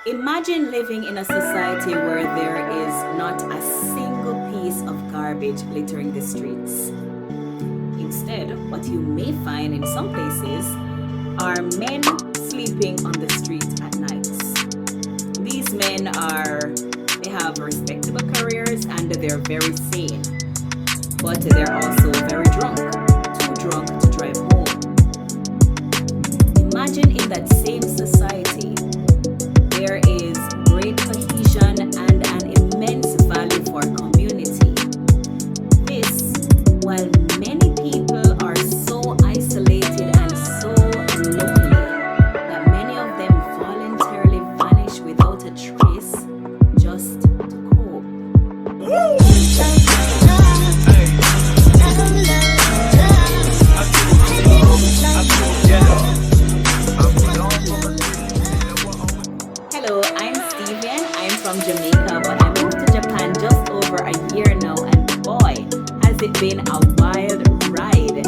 Imagine living in a society where there is not a single piece of garbage littering the streets. Instead, what you may find in some places are men sleeping on the street at nights. These men they have respectable careers and they're very sane, but they're also very drunk, too drunk to drive home. Imagine in that same society, there is great cohesion and an immense value for community. This, while many people are so isolated and so lonely that many of them voluntarily vanish without a trace just to cope. Hello, I'm Steven. I'm from Jamaica, but I moved to Japan just over a year now, and boy, has it been a wild ride.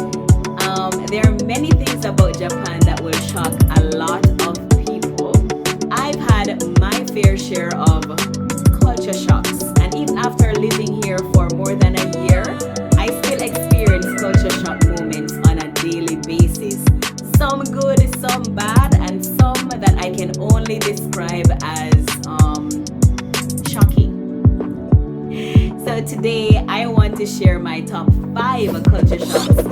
There are many things about Japan that will shock a lot of people. I've had my fair share of culture shocks, and even after living here for more than a year, I still experience culture shock moments on a daily basis. Some good, some bad, and some that I can only describe as shocking. So today I want to share my top 5 culture shocks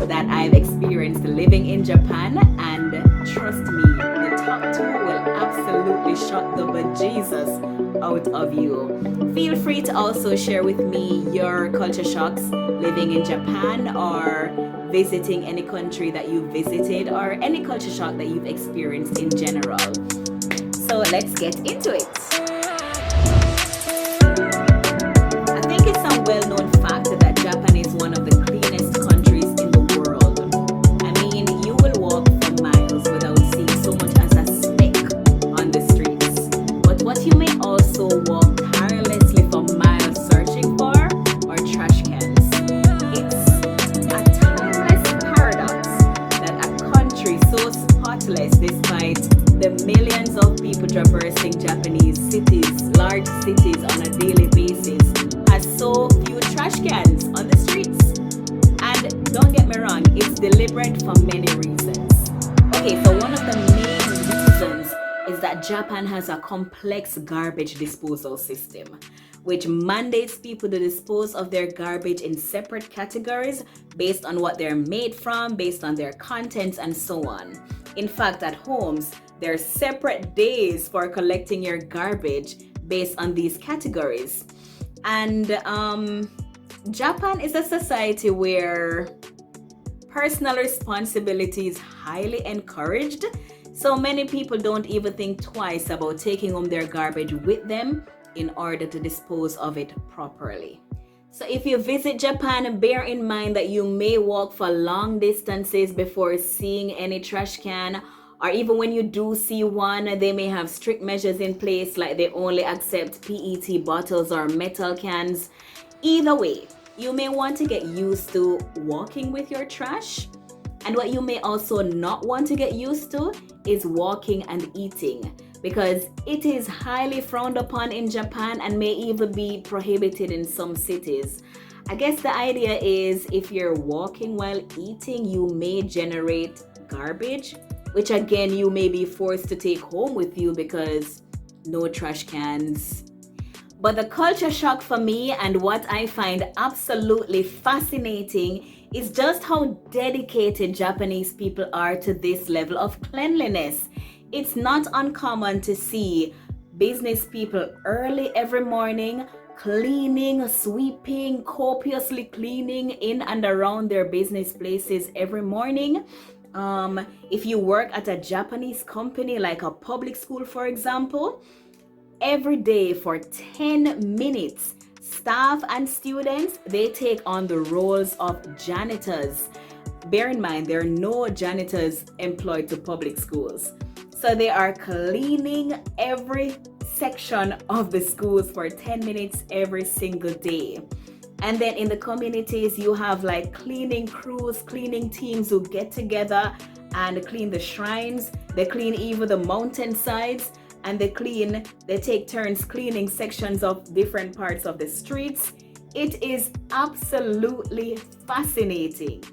that I've experienced living in Japan, and trust me, the top 2 will absolutely shock the bejesus out of you. Feel free to also share with me your culture shocks living in Japan or visiting any country that you visited, or any culture shock that you've experienced in general. So let's get into it. I think it's a well-known fact that Japan is one of the cleanest countries in the world. I mean, you will walk for miles without seeing so much as a speck on the streets. But what you may also walk tirelessly for miles searching for are trash cans. It's a timeless paradox that a country so spotless, despite the millions of people traversing Japanese cities, large cities on a daily basis, has so few trash cans on the streets. And don't get me wrong, it's deliberate for many reasons. Okay, so one of the main reasons is that Japan has a complex garbage disposal system, which mandates people to dispose of their garbage in separate categories based on what they're made from, based on their contents, and so on. In fact, at homes, there are separate days for collecting your garbage based on these categories. And Japan is a society where personal responsibility is highly encouraged. So many people don't even think twice about taking home their garbage with them in order to dispose of it properly. So if you visit Japan, bear in mind that you may walk for long distances before seeing any trash can, or even when you do see one, they may have strict measures in place, like they only accept PET bottles or metal cans. Either way, you may want to get used to walking with your trash. And what you may also not want to get used to is walking and eating, because it is highly frowned upon in Japan and may even be prohibited in some cities. I guess the idea is if you're walking while eating, you may generate garbage, which again you may be forced to take home with you because no trash cans. But the culture shock for me, and what I find absolutely fascinating, is just how dedicated Japanese people are to this level of cleanliness. It's not uncommon to see business people early every morning cleaning, sweeping, copiously cleaning in and around their business places every morning. If you work at a Japanese company like a public school, for example, every day for 10 minutes, staff and students, they take on the roles of janitors. Bear in mind, there are no janitors employed to public schools. So they are cleaning every section of the schools for 10 minutes every single day. And then in the communities, you have like cleaning crews, cleaning teams who get together and clean the shrines. They clean even the mountain sides. and they take turns cleaning sections of different parts of the streets. It is absolutely fascinating.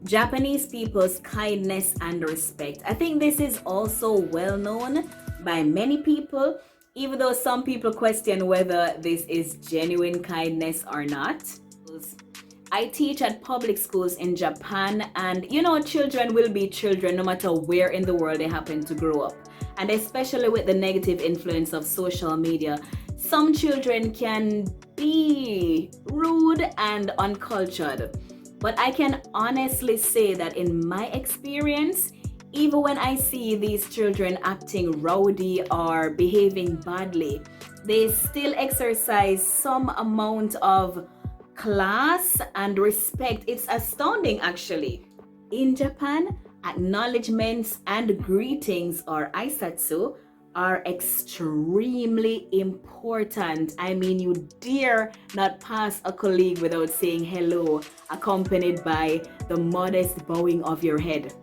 Japanese people's kindness and respect. I think this is also well known by many people, even though some people question whether this is genuine kindness or not. I teach at public schools in Japan, and children will be children no matter where in the world they happen to grow up. And especially with the negative influence of social media, some children can be rude and uncultured. But I can honestly say that in my experience, even when I see these children acting rowdy or behaving badly, they still exercise some amount of class and respect. It's astounding, actually. In Japan, acknowledgements and greetings, or aisatsu, are extremely important. I mean, you dare not pass a colleague without saying hello, accompanied by the modest bowing of your head.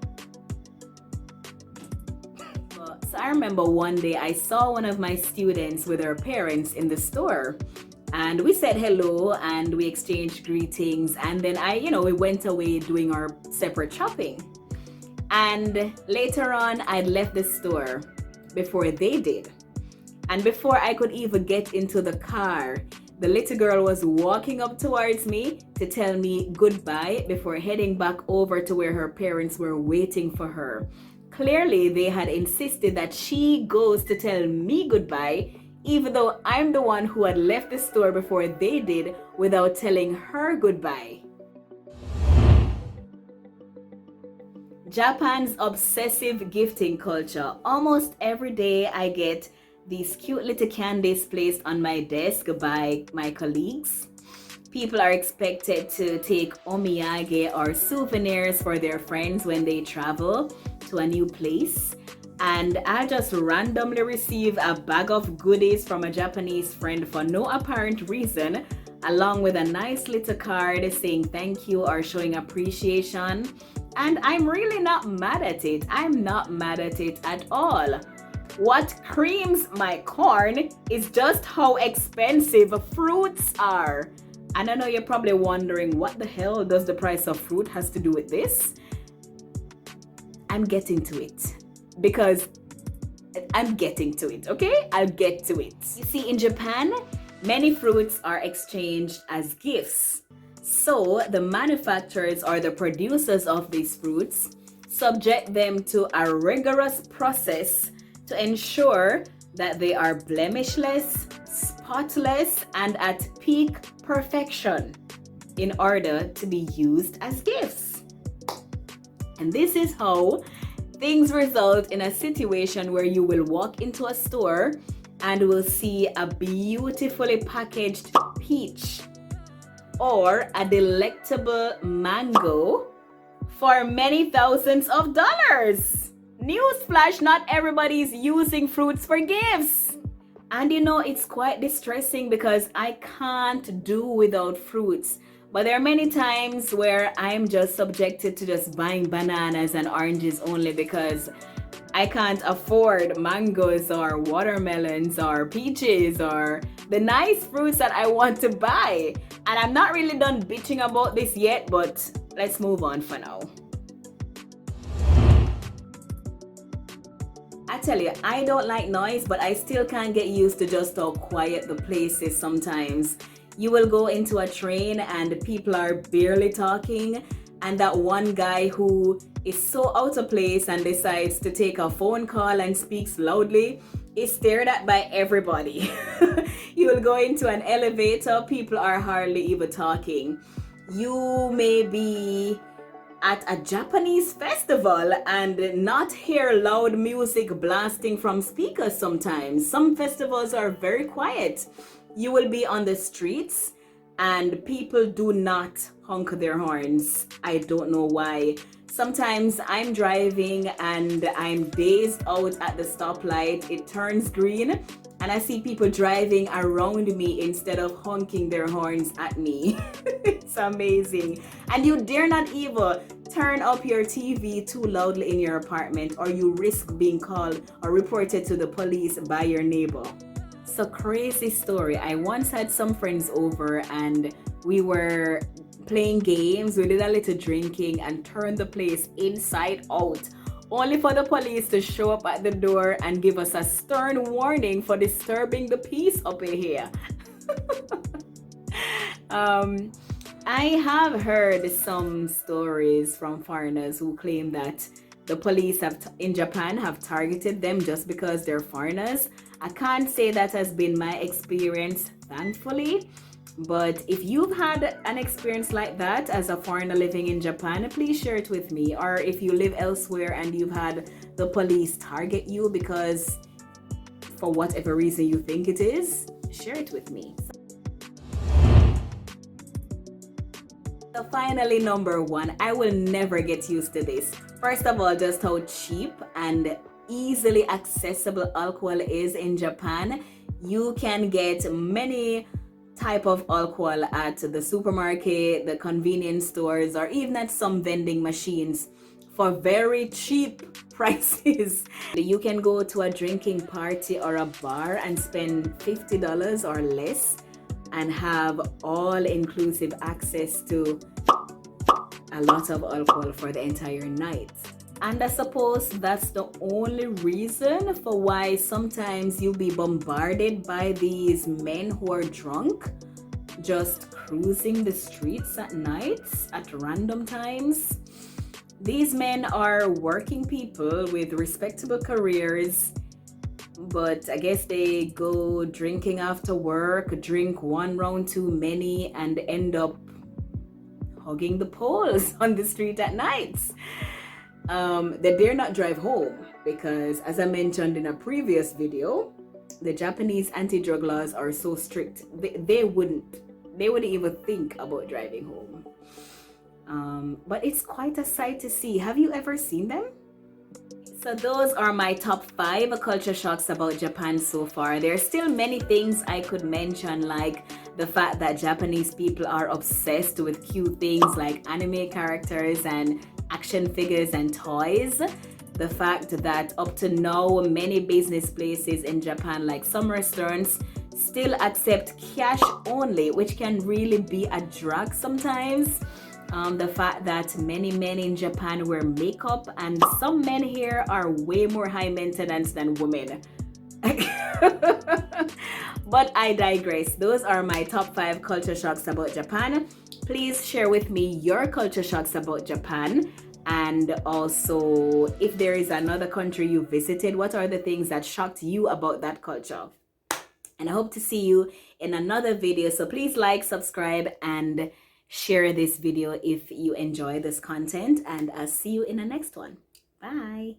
So I remember one day I saw one of my students with her parents in the store, and we said hello and we exchanged greetings, and then we went away doing our separate shopping. And later on, I'd left the store before they did. And before I could even get into the car, the little girl was walking up towards me to tell me goodbye before heading back over to where her parents were waiting for her. Clearly, they had insisted that she goes to tell me goodbye, even though I'm the one who had left the store before they did without telling her goodbye. Japan's obsessive gifting culture. Almost every day I get these cute little candies placed on my desk by my colleagues. People are expected to take omiyage or souvenirs for their friends when they travel to a new place. And I just randomly receive a bag of goodies from a Japanese friend for no apparent reason, along with a nice little card saying thank you or showing appreciation. And I'm really not mad at it. I'm not mad at it at all. What creams my corn is just how expensive fruits are. And I know you're probably wondering, what the hell does the price of fruit has to do with this? I'm getting to it. Because I'm getting to it, okay? I'll get to it. You see, in Japan, many fruits are exchanged as gifts. So the manufacturers or the producers of these fruits subject them to a rigorous process to ensure that they are blemishless, spotless, and at peak perfection in order to be used as gifts. And this is how things result in a situation where you will walk into a store and will see a beautifully packaged peach or a delectable mango for many thousands of dollars. Newsflash, not everybody is using fruits for gifts. And it's quite distressing because I can't do without fruits. But there are many times where I'm just subjected to just buying bananas and oranges only because I can't afford mangoes or watermelons or peaches or the nice fruits that I want to buy. And I'm not really done bitching about this yet, but let's move on for now. I tell you, I don't like noise, but I still can't get used to just how quiet the place is sometimes. You will go into a train and people are barely talking, and that one guy who is so out of place and decides to take a phone call and speaks loudly is stared at by everybody. You will go into an elevator, people are hardly even talking. You may be at a Japanese festival and not hear loud music blasting from speakers sometimes. Some festivals are very quiet. You will be on the streets and people do not honk their horns. I don't know why. Sometimes I'm driving and I'm dazed out at the stoplight. It turns green and I see people driving around me instead of honking their horns at me. It's amazing. And you dare not even turn up your TV too loudly in your apartment, or you risk being called or reported to the police by your neighbor. So crazy story. I once had some friends over and we were playing games. We did a little drinking and turned the place inside out, only for the police to show up at the door and give us a stern warning for disturbing the peace up in here. I have heard some stories from foreigners who claim that the police in Japan have targeted them just because they're foreigners. I can't say that has been my experience, thankfully. But if you've had an experience like that as a foreigner living in Japan, please share it with me. Or if you live elsewhere and you've had the police target you because for whatever reason you think it is, share it with me. So finally, number one, I will never get used to this. First of all, just how cheap and easily accessible alcohol is in Japan. You can get many type of alcohol at the supermarket, the convenience stores, or even at some vending machines for very cheap prices. You can go to a drinking party or a bar and spend $50 or less and have all-inclusive access to a lot of alcohol for the entire night. And I suppose that's the only reason for why sometimes you'll be bombarded by these men who are drunk, just cruising the streets at night at random times. These men are working people with respectable careers, but I guess they go drinking after work, drink one round too many, and end up hugging the poles on the street at nights. They dare not drive home because, as I mentioned in a previous video, the Japanese anti-drug laws are so strict. They wouldn't even think about driving home. But it's quite a sight to see. Have you ever seen them? So those are my top 5 culture shocks about Japan so far. There are still many things I could mention, like the fact that Japanese people are obsessed with cute things like anime characters and action figures and toys. The fact that up to now, many business places in Japan, like some restaurants, still accept cash only, which can really be a drag sometimes. The fact that many men in Japan wear makeup, and some men here are way more high maintenance than women. But I digress. Those are my top 5 culture shocks about Japan. Please share with me your culture shocks about Japan. And also, if there is another country you visited, what are the things that shocked you about that culture? And I hope to see you in another video. So please like, subscribe, and share this video if you enjoy this content. And I'll see you in the next one. Bye.